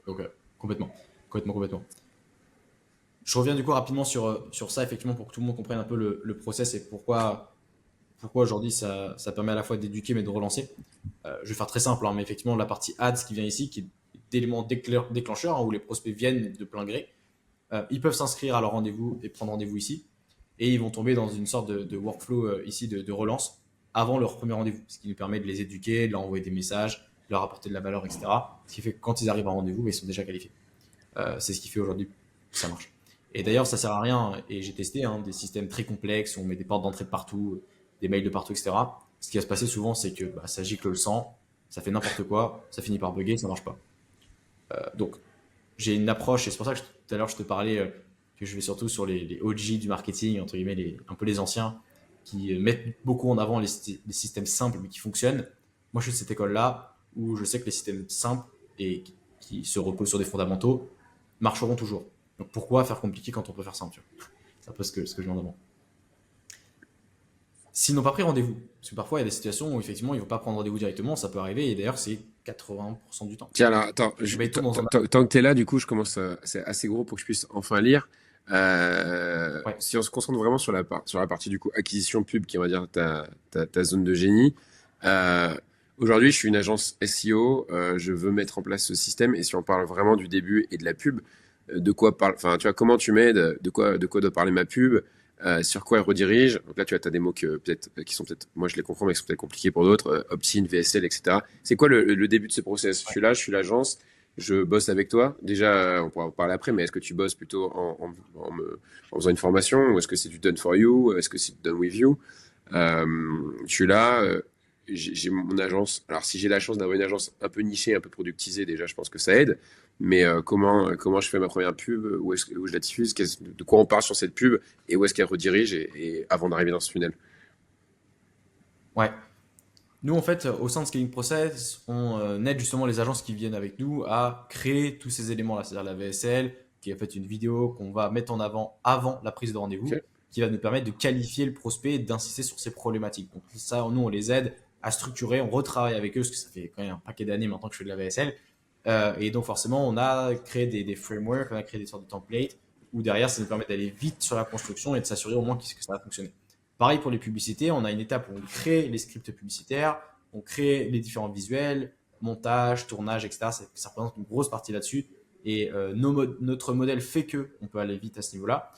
S1: Donc complètement, complètement, complètement. Je reviens du coup rapidement sur ça, effectivement, pour que tout le monde comprenne un peu le process et pourquoi aujourd'hui ça permet à la fois d'éduquer mais de relancer. Je vais faire très simple, hein, mais effectivement, la partie ads qui vient ici, qui est d'éléments déclencheurs, hein, où les prospects viennent de plein gré, ils peuvent s'inscrire à leur rendez-vous et prendre rendez-vous ici. Et ils vont tomber dans une sorte de workflow ici de relance avant leur premier rendez-vous, ce qui nous permet de les éduquer, de leur envoyer des messages, de leur apporter de la valeur, etc. Ce qui fait que quand ils arrivent à un rendez-vous, ils sont déjà qualifiés. C'est ce qui fait aujourd'hui que ça marche. Et d'ailleurs, ça sert à rien, et j'ai testé hein, des systèmes très complexes où on met des portes d'entrée de partout, des mails de partout, etc. Ce qui va se passer souvent, c'est que ça gicle le sang, ça fait n'importe quoi, ça finit par bugger, ça marche pas. Donc, j'ai une approche, et c'est pour ça que tout à l'heure je te parlais que je vais surtout sur les OG du marketing, entre guillemets, un peu les anciens, qui mettent beaucoup en avant les systèmes simples mais qui fonctionnent. Moi, je suis de cette école-là où je sais que les systèmes simples et qui se reposent sur des fondamentaux marcheront toujours. Donc pourquoi faire compliqué quand on peut faire simple, tu vois. C'est un peu ce que je mets en avant. S'ils n'ont pas pris rendez-vous, parce que parfois il y a des situations où effectivement ils ne vont pas prendre rendez-vous directement, ça peut arriver, et d'ailleurs c'est 80% du temps.
S2: Tiens, alors, attends,
S1: Je mets tout dans un...
S2: tant que t'es là, du coup, je commence c'est assez gros pour que je puisse enfin lire.
S1: Ouais,
S2: Si on se concentre vraiment sur la partie, du coup, acquisition pub, qui est, on va dire, ta zone de génie. Euh, Aujourd'hui, je suis une agence SEO, je veux mettre en place ce système, et si on parle vraiment du début et de la pub, de quoi parle, enfin, tu vois, comment tu m'aides, de quoi doit parler ma pub, sur quoi elle redirige. Donc là, tu as des mots qui sont peut-être, moi je les comprends, mais qui sont peut-être compliqués pour d'autres, opt-in, VSL, etc. C'est quoi le début de ce process? Je
S1: ouais.
S2: suis là, je suis l'agence, je bosse avec toi. Déjà, on pourra en parler après, mais est-ce que tu bosses plutôt en faisant une formation, ou est-ce que c'est du done for you, est-ce que c'est du done with you? Je suis là, j'ai mon agence. Alors, si j'ai la chance d'avoir une agence un peu nichée, un peu productisée, déjà, je pense que ça aide. Mais comment je fais ma première pub, où je la diffuse, de quoi on parle sur cette pub, et où est-ce qu'elle redirige, et avant d'arriver dans ce tunnel.
S1: Ouais. Nous, en fait, au sein de Scaling Process, on aide justement les agences qui viennent avec nous à créer tous ces éléments-là, c'est-à-dire la VSL, qui est en fait une vidéo qu'on va mettre en avant la prise de rendez-vous,
S2: Ok.
S1: qui va nous permettre de qualifier le prospect et d'insister sur ses problématiques. Donc ça, nous, on les aide à structurer, on retravaille avec eux, parce que ça fait quand même un paquet d'années maintenant que je fais de la VSL. Et donc forcément, on a créé des frameworks, on a créé des sortes de templates, où derrière, ça nous permet d'aller vite sur la construction et de s'assurer au moins que ça va fonctionner. Pareil pour les publicités, on a une étape où on crée les scripts publicitaires, on crée les différents visuels, montage, tournage, etc. Ça représente une grosse partie là-dessus. Et notre modèle fait que on peut aller vite à ce niveau-là.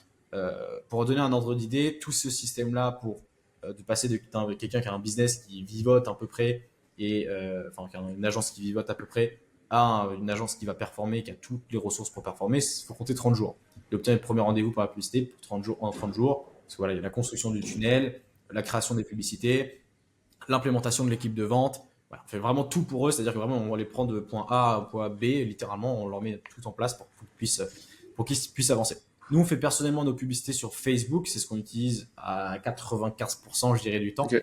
S1: Pour donner un ordre d'idée, tout ce système-là pour de passer de quelqu'un qui a un business qui vivote à peu près et enfin qui a une agence qui vivote à peu près à une agence qui va performer, qui a toutes les ressources pour performer, il faut compter 30 jours. Il obtient le premier rendez-vous par la publicité pour 30 jours, en 30 jours. Parce que voilà, il y a la construction du tunnel, la création des publicités, l'implémentation de l'équipe de vente. Voilà, on fait vraiment tout pour eux, c'est-à-dire que vraiment on va les prendre de point A au point B, littéralement on leur met tout en place pour qu'ils puissent avancer. Nous on fait personnellement nos publicités sur Facebook, c'est ce qu'on utilise à 95% je dirais du temps
S2: Ok.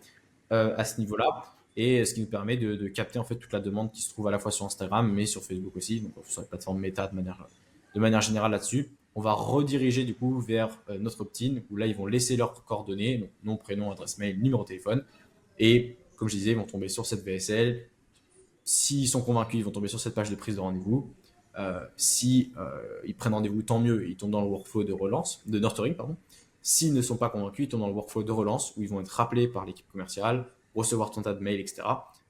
S1: à ce niveau-là, et ce qui nous permet de capter en fait toute la demande qui se trouve à la fois sur Instagram mais sur Facebook aussi, donc sur les plateformes méta de manière générale là-dessus. On va rediriger du coup vers notre opt-in où là ils vont laisser leurs coordonnées, donc nom, prénom, adresse mail, numéro de téléphone, et comme je disais, ils vont tomber sur cette VSL. S'ils sont convaincus, ils vont tomber sur cette page de prise de rendez-vous. Si ils prennent rendez-vous, tant mieux, ils tombent dans le workflow de relance, de nurturing, pardon. S'ils ne sont pas convaincus, ils tombent dans le workflow de relance où ils vont être rappelés par l'équipe commerciale, recevoir ton tas de mails, etc.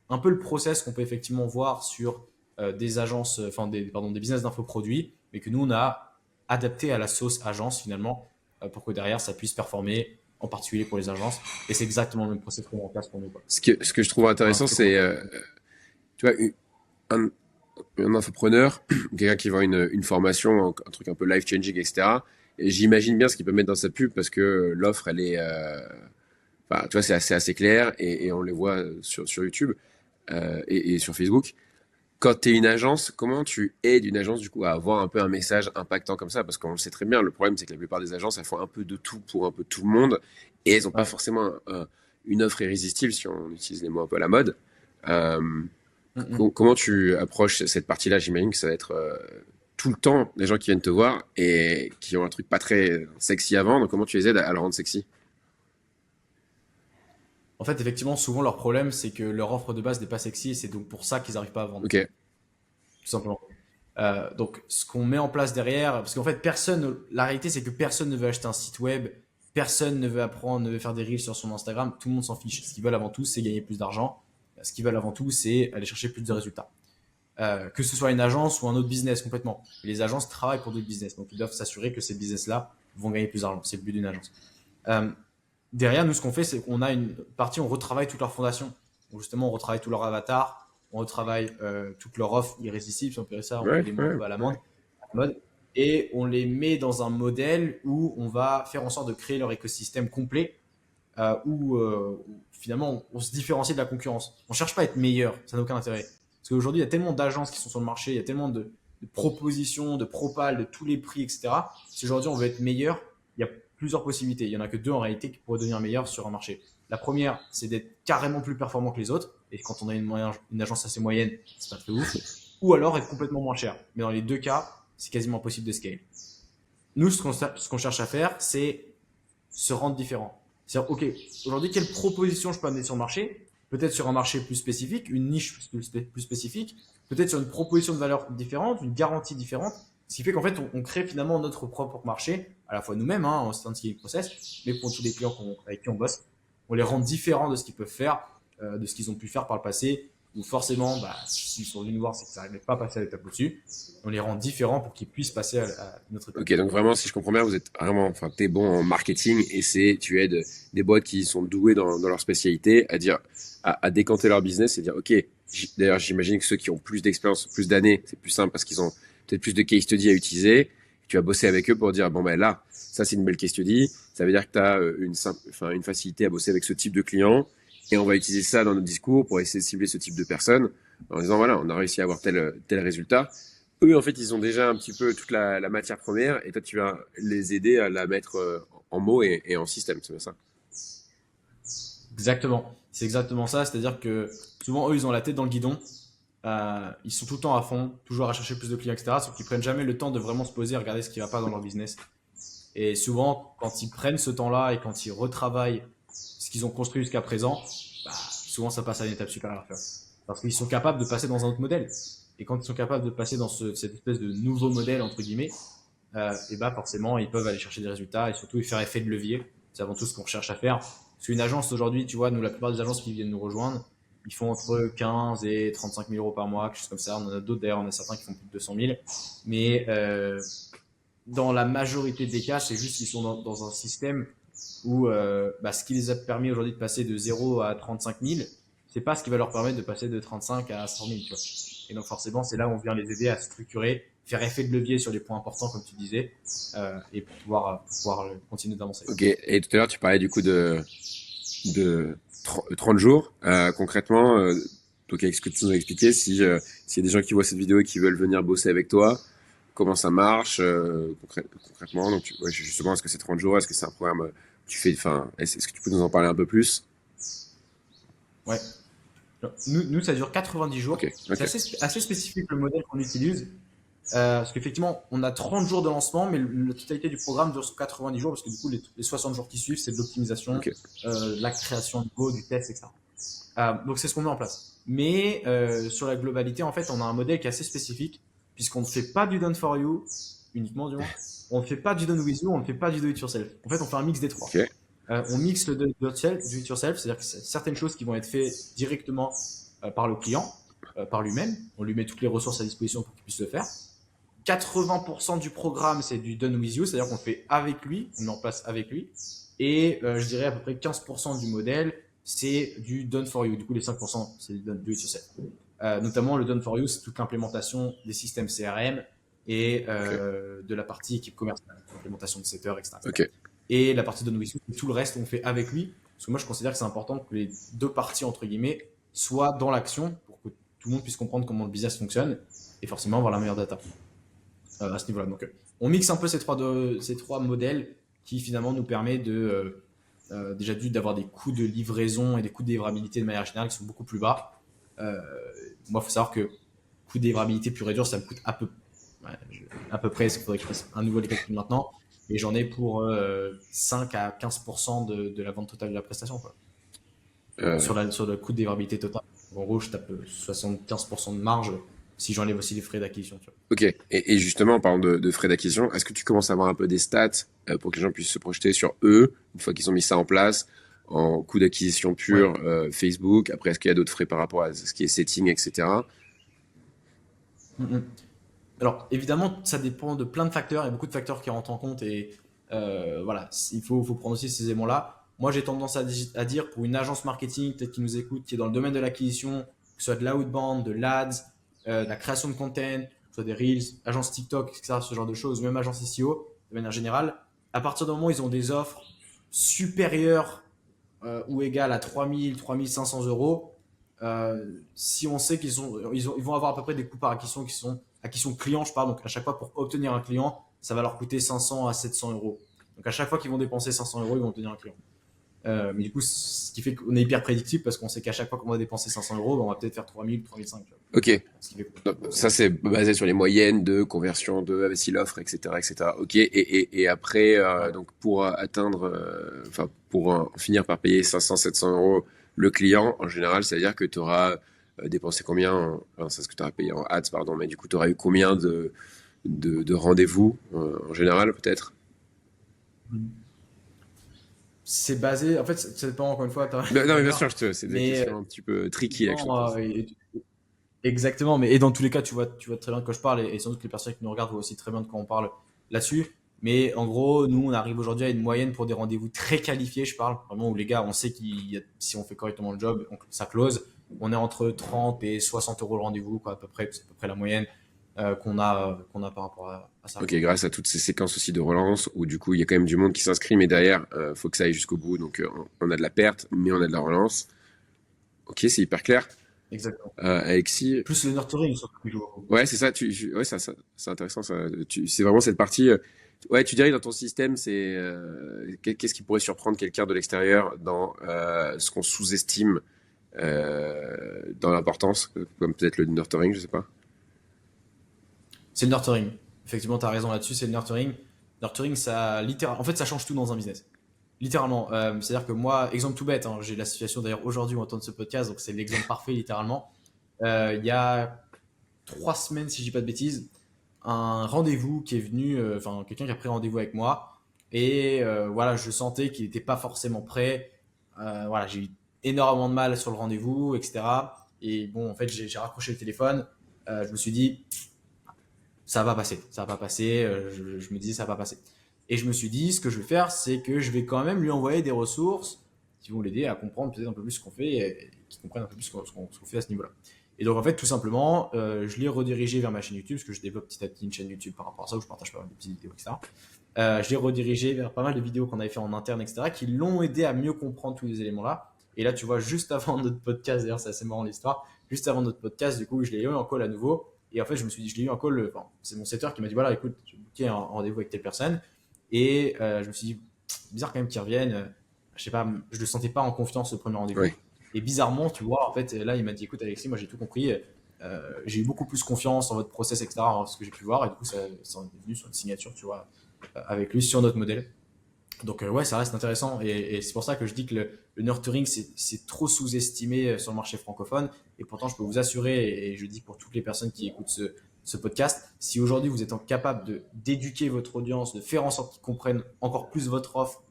S1: Un peu le process qu'on peut effectivement voir sur des agences, des business d'infoproduits, mais que nous on a adapté à la sauce agence finalement pour que derrière ça puisse performer, en particulier pour les agences. Et c'est exactement le même process qu'on met en place pour nous, quoi.
S2: Ce que je trouve
S1: Voilà,
S2: intéressant,
S1: je te confie.
S2: c'est, tu vois, un, un infopreneur, quelqu'un qui vend une formation, un truc un peu life-changing, etc. Et j'imagine bien ce qu'il peut mettre dans sa pub parce que l'offre, elle est, enfin, tu vois, c'est assez clair et on les voit sur YouTube et sur Facebook. Quand tu es une agence, comment tu aides une agence du coup à avoir un peu un message impactant comme ça? Parce qu'on le sait très bien, le problème c'est que la plupart des agences, elles font un peu de tout pour un peu tout le monde et elles n'ont pas
S1: Ouais.
S2: forcément une offre irrésistible si on utilise les mots un peu à la mode. Euh,
S1: Mm, mm.
S2: Comment tu approches cette partie-là? J'imagine que ça va être tout le temps des gens qui viennent te voir et qui ont un truc pas très sexy à vendre. Comment tu les aides à le rendre sexy?
S1: En fait, effectivement, souvent leur problème, c'est que leur offre de base n'est pas sexy et c'est donc pour ça qu'ils n'arrivent pas à vendre,
S2: Ok,
S1: tout simplement. Donc, ce qu'on met en place derrière, parce qu'en fait, la réalité, c'est que personne ne veut acheter un site web, personne ne veut apprendre, ne veut faire des reels sur son Instagram, tout le monde s'en fiche. Ce qu'ils veulent avant tout, c'est gagner plus d'argent. Ce qu'ils veulent avant tout, c'est aller chercher plus de résultats. Que ce soit une agence ou un autre business complètement. Et les agences travaillent pour d'autres business, donc ils doivent s'assurer que ces business-là vont gagner plus d'argent. C'est le but d'une agence. Euh, Derrière, nous, ce qu'on fait, c'est qu'on a une partie, on retravaille toute leur fondation. Donc, justement, on retravaille tout leur avatar, on retravaille toute leur offre irrésistible, si on peut dire ça, on met
S2: ouais,
S1: les mots un
S2: ouais.
S1: peu à la mode, et on les met dans un modèle où on va faire en sorte de créer leur écosystème complet, où finalement on se différencie de la concurrence. On ne cherche pas à être meilleur, ça n'a aucun intérêt. Parce qu'aujourd'hui, il y a tellement d'agences qui sont sur le marché, il y a tellement de propositions, de propales, de tous les prix, etc. Si aujourd'hui on veut être meilleur, il y a plusieurs possibilités. Il y en a que deux en réalité qui pourraient devenir meilleurs sur un marché. La première, c'est d'être carrément plus performant que les autres. Et quand on a une agence assez moyenne, c'est pas très ouf. Ou alors être complètement moins cher. Mais dans les deux cas, c'est quasiment impossible de scale. Nous, ce qu'on cherche à faire, c'est se rendre différent. C'est-à-dire, OK, aujourd'hui, quelle proposition je peux amener sur le marché? Peut-être sur un marché plus spécifique, une niche plus spécifique, peut-être sur une proposition de valeur différente, une garantie différente. Ce qui fait qu'en fait, on crée finalement notre propre marché, à la fois nous-mêmes, hein, en stand scaling process, mais pour tous les clients avec qui on bosse. On les rend différents de ce qu'ils peuvent faire, de ce qu'ils ont pu faire par le passé, ou forcément, bah, s'ils sont venus nous voir, c'est que ça n'arrivait pas à passer à l'étape au-dessus. On les rend différents pour qu'ils puissent passer à notre étape.
S2: Ok, donc vraiment, si je comprends bien, vous êtes vraiment, enfin, t'es bon en marketing et tu aides des boîtes qui sont douées dans leur spécialité à dire, à décanter leur business et dire, ok, d'ailleurs, j'imagine que ceux qui ont plus d'expérience, plus d'années, c'est plus simple parce qu'ils ont peut-être plus de case study à utiliser. Tu vas bosser avec eux pour dire, bon, ben là, ça, c'est une belle case study. Ça veut dire que tu as une facilité à bosser avec ce type de client et on va utiliser ça dans notre discours pour essayer de cibler ce type de personnes en disant, voilà, on a réussi à avoir tel résultat. Eux, en fait, ils ont déjà un petit peu toute la matière première et toi, tu vas les aider à la mettre en mots et en système, c'est bien ça?
S1: Exactement. C'est exactement ça. C'est-à-dire que souvent, eux, ils ont la tête dans le guidon. Ils sont tout le temps à fond, toujours à chercher plus de clients, etc. Sauf qu'ils prennent jamais le temps de vraiment se poser et regarder ce qui va pas dans leur business. Et souvent, quand ils prennent ce temps-là et quand ils retravaillent ce qu'ils ont construit jusqu'à présent, bah, souvent ça passe à une étape supérieure à faire. Parce qu'ils sont capables de passer dans un autre modèle. Et quand ils sont capables de passer dans cette espèce de nouveau modèle, entre guillemets, et bah forcément, ils peuvent aller chercher des résultats et surtout faire effet de levier. C'est avant tout ce qu'on recherche à faire. Parce qu'une agence aujourd'hui, tu vois, nous, la plupart des agences qui viennent nous rejoindre, ils font entre 15 et 35 000 euros par mois, quelque chose comme ça. On en a d'autres d'ailleurs, on a certains qui font plus de 200 000. Mais dans la majorité des cas, c'est juste qu'ils sont dans un système où ce qui les a permis aujourd'hui de passer de 0 à 35 000, c'est pas ce qui va leur permettre de passer de 35 à 100 000, tu vois. Et donc forcément, c'est là où on vient les aider à structurer, faire effet de levier sur les points importants, comme tu disais, et pour pouvoir continuer d'avancer.
S2: Ok, et tout à l'heure, tu parlais du coup de 30 jours. Concrètement, donc avec ce que tu nous as expliqué, s'il y a des gens qui voient cette vidéo et qui veulent venir bosser avec toi, comment ça marche concrètement? Donc, ouais, justement, est-ce que c'est 30 jours? Est-ce que c'est un programme tu fais, enfin, est-ce que tu peux nous en parler un peu plus?
S1: Ouais. Nous, ça dure 90
S2: Ok,
S1: jours. C'est
S2: ok,
S1: assez spécifique le modèle qu'on utilise. Parce qu'effectivement, on a 30 jours de lancement, mais la totalité du programme dure sur 90 jours, parce que du coup, les 60 jours qui suivent, c'est de l'optimisation,
S2: ok,
S1: la création de Go, du test, etc. Donc, c'est ce qu'on met en place. Mais sur la globalité, en fait, on a un modèle qui est assez spécifique, puisqu'on ne fait pas du done for you, uniquement du moins. On ne fait pas du done with you, on ne fait pas du do it yourself. En fait, on fait un mix des trois.
S2: ok,
S1: On mixe le do it yourself, c'est-à-dire que c'est certaines choses qui vont être faites directement par le client, par lui-même. On lui met toutes les ressources à disposition pour qu'il puisse le faire. 80% du programme, c'est du done with you, c'est-à-dire qu'on le fait avec lui, on met en place avec lui. Et je dirais à peu près 15% du modèle, c'est du done for you. Du coup, les 5%, c'est du do it yourself. Notamment, le done for you, c'est toute l'implémentation des systèmes CRM et
S2: ok,
S1: de la partie équipe commerciale, l'implémentation de setters, etc.
S2: ok.
S1: Et la partie done with you, tout le reste, on fait avec lui. Parce que moi, je considère que c'est important que les deux parties, entre guillemets, soient dans l'action pour que tout le monde puisse comprendre comment le business fonctionne et forcément avoir la meilleure data à ce niveau-là. Donc, on mixe un peu ces trois modèles qui finalement nous permet déjà d'avoir des coûts de livraison et des coûts de livrabilité de manière générale qui sont beaucoup plus bas. Moi, il faut savoir que coût de livrabilité pur et dur, ça me coûte à peu près, il faudrait que je fasse un nouveau les calculs maintenant, mais j'en ai pour 5 à 15% de la vente totale de la prestation, quoi.
S2: Euh,
S1: Sur le coût de livrabilité totale. En gros, je tape 75% de marge si j'enlève aussi les frais d'acquisition. Tu vois.
S2: ok. Et justement, en parlant de frais d'acquisition, est-ce que tu commences à avoir un peu des stats pour que les gens puissent se projeter sur eux, une fois qu'ils ont mis ça en place, en coût d'acquisition
S1: Ouais.
S2: pur, Facebook, après, est-ce qu'il y a d'autres frais par rapport à ce qui est setting, etc.
S1: Mm, mm. Alors, évidemment, ça dépend de plein de facteurs. Il y a beaucoup de facteurs qui rentrent en compte et voilà, faut prendre aussi ces éléments-là. Moi, j'ai tendance à dire pour une agence marketing, peut-être qui nous écoute, qui est dans le domaine de l'acquisition, que ce soit de l'outbound, de l'ads, de la création de content, que ce soit des reels, agence TikTok, etc., ce genre de choses, même agence SEO, de manière générale, à partir du moment où ils ont des offres supérieures ou égales à 3 500 euros, si on sait ils vont avoir à peu près des coûts par acquisition client, je parle. Donc à chaque fois pour obtenir un client, ça va leur coûter 500 à 700 euros. Donc à chaque fois qu'ils vont dépenser 500 euros, ils vont obtenir un client. Mais du coup, ce qui fait qu'on est hyper prédictible parce qu'on sait qu'à chaque fois qu'on va dépenser 500 euros, on va peut-être faire 3000, 3005.
S2: Ok.
S1: Ce qui fait
S2: Donc, ça, c'est basé sur les moyennes de conversion de si l'offre, etc., etc. Ok. Et après,
S1: ouais.
S2: donc pour atteindre, enfin pour finir par payer 500, 700 euros le client, en général, c'est-à-dire que tu auras dépensé combien, enfin, c'est ce que tu auras payé en ads, pardon, mais du coup, tu auras eu combien de rendez-vous en général, peut-être?
S1: C'est basé, en fait, ça dépend encore une fois,
S2: Non, non, mais bien
S1: d'ailleurs,
S2: sûr, c'est des
S1: mais
S2: questions un petit peu tricky là que je te
S1: non,
S2: pose.
S1: exactement, mais et dans tous les cas, tu vois très bien de quoi je parle, et sans doute que les personnes qui nous regardent voient aussi très bien de quoi on parle là-dessus. Mais en gros, nous, on arrive aujourd'hui à une moyenne pour des rendez-vous très qualifiés, je parle, vraiment où les gars, on sait si on fait correctement le job, ça close. On est entre 30 et 60 euros le rendez-vous, quoi, à peu près, c'est à peu près la moyenne qu'on a par rapport à ça.
S2: Ok, grâce à toutes ces séquences aussi de relance où du coup il y a quand même du monde qui s'inscrit, mais derrière, faut que ça aille jusqu'au bout. Donc on a de la perte, mais on a de la relance. Ok, c'est hyper clair.
S1: Exactement.
S2: Alexis,
S1: Plus le nurturing, surtout, qui joue beaucoup.
S2: ouais, c'est ça. Ouais, c'est intéressant. Ça. C'est vraiment cette partie. Ouais, tu dirais que dans ton système, c'est qu'est-ce qui pourrait surprendre quelqu'un de l'extérieur dans ce qu'on sous-estime dans l'importance, comme peut-être le nurturing, je sais pas.
S1: C'est le nurturing. Effectivement, tu as raison là-dessus, c'est le nurturing. Nurturing, en fait, ça change tout dans un business. Littéralement. C'est-à-dire que moi, exemple tout bête, hein, j'ai la situation d'ailleurs aujourd'hui où on entend ce podcast, donc c'est l'exemple parfait littéralement. Il y a 3 semaines, si je dis pas de bêtises, un rendez-vous qui est venu, enfin quelqu'un qui a pris rendez-vous avec moi, et voilà, je sentais qu'il n'était pas forcément prêt. Voilà, j'ai eu énormément de mal sur le rendez-vous, etc. Et bon, en fait, j'ai raccroché le téléphone. Je me suis dit, ça va passer, ça va pas passer. Je me disais, ça va pas passer. Et je me suis dit, ce que je vais faire, c'est que je vais quand même lui envoyer des ressources qui vont l'aider à comprendre peut-être un peu plus ce qu'on fait et qui comprennent un peu plus ce qu'on fait à ce niveau-là. Et donc, en fait, tout simplement, je l'ai redirigé vers ma chaîne YouTube, parce que je développe petit à petit une chaîne YouTube par rapport à ça, où je partage pas mal de petites vidéos, etc. Je l'ai redirigé vers pas mal de vidéos qu'on avait fait en interne, etc., qui l'ont aidé à mieux comprendre tous les éléments-là. Et là, tu vois, juste avant notre podcast, d'ailleurs, c'est assez marrant l'histoire, juste avant notre podcast, du coup, je l'ai eu en call à nouveau. Et en fait, je me suis dit, je l'ai eu en call, enfin, c'est mon setter qui m'a dit, voilà, écoute, tu as booké un rendez-vous avec telle personne. Et je me suis dit, bizarre quand même qu'il revienne. Je sais pas, je le sentais pas en confiance au premier rendez-vous.
S2: Ouais.
S1: Et bizarrement, tu vois, en fait, là, il m'a dit, écoute, Alexis, moi, j'ai tout compris. J'ai eu beaucoup plus confiance en votre process, etc., ce que j'ai pu voir. Et du coup, ça est venu sur une signature, tu vois, avec lui sur notre modèle. Donc, ouais, ça reste intéressant. Et c'est pour ça que je dis que le nurturing, c'est trop sous-estimé sur le marché francophone. Et pourtant, je peux vous assurer, et je dis pour toutes les personnes qui écoutent ce podcast, si aujourd'hui vous êtes capable d'éduquer votre audience, de faire en sorte qu'ils comprennent encore plus votre offre,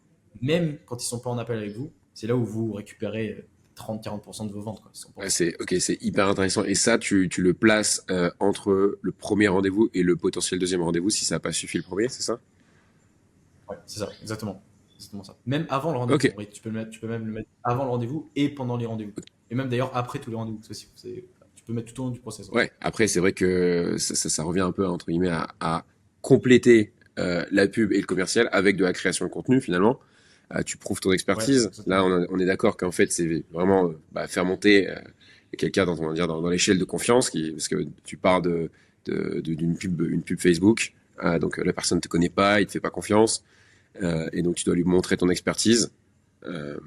S1: même quand ils sont pas en appel avec vous, c'est là où vous récupérez 30-40% de vos ventes, quoi,
S2: Ouais,
S1: 100%.
S2: c'est hyper intéressant. Et ça, tu le places entre le premier rendez-vous et le potentiel deuxième rendez-vous si ça n'a pas suffi le premier, c'est ça?
S1: Ouais, c'est ça, exactement. Exactement ça. Même avant le rendez-vous,
S2: Ok.
S1: en vrai, tu peux même le mettre avant le rendez-vous et pendant les rendez-vous. Et même d'ailleurs après tous les rendez-vous. Tu peux mettre tout au long du process, en fait.
S2: Ouais. Après, c'est vrai que ça revient un peu entre guillemets à compléter la pub et le commercial avec de la création de contenu finalement. Tu prouves ton
S1: Ouais,
S2: expertise. Là,
S1: exactement.
S2: on est d'accord qu'en fait, c'est vraiment faire monter quelqu'un dans, on va dire, dans l'échelle de confiance, parce que tu parles d'une pub, une pub Facebook. Donc la personne ne te connaît pas, il te fait pas confiance, et donc tu dois lui montrer ton expertise. Euh,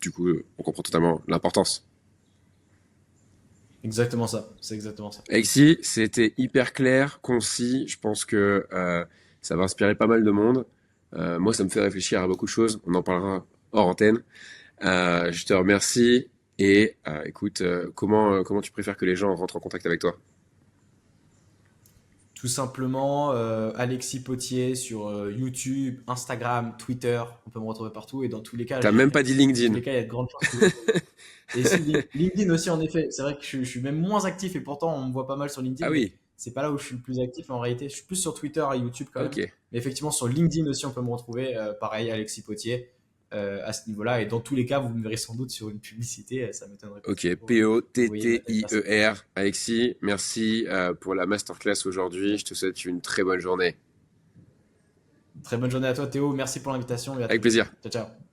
S2: du coup, on comprend totalement l'importance.
S1: Exactement ça. C'est exactement ça.
S2: Alexis, c'était hyper clair, concis. Je pense que ça va inspirer pas mal de monde. Moi, ça me fait réfléchir à beaucoup de choses. On en parlera hors antenne. Je te remercie. Et écoute, comment tu préfères que les gens rentrent en contact avec toi?
S1: Tout simplement, Alexis Potier sur YouTube, Instagram, Twitter. On peut me retrouver partout. Et dans tous les cas,
S2: T'as même pas dit
S1: dans tous
S2: LinkedIn.
S1: les cas, il y a de grandes chances que. Et si, LinkedIn aussi, en effet. C'est vrai que je suis même moins actif et pourtant, on me voit pas mal sur
S2: Ah
S1: LinkedIn, mais
S2: oui,
S1: c'est pas là où je suis le plus actif en réalité. Je suis plus sur Twitter et YouTube quand
S2: ok.
S1: même. Mais effectivement, sur LinkedIn aussi, on peut me retrouver. Pareil, Alexis Potier, à ce niveau-là. Et dans tous les cas, vous me verrez sans doute sur une publicité. Ça m'étonnerait pas
S2: Ok,
S1: si vous voyez ma tête passer.
S2: Pottitter. Alexis, merci pour la masterclass aujourd'hui. Je te souhaite une très bonne journée.
S1: Très bonne journée à toi, Théo. Merci pour l'invitation et à très
S2: Avec
S1: vite.
S2: plaisir.
S1: Ciao, ciao.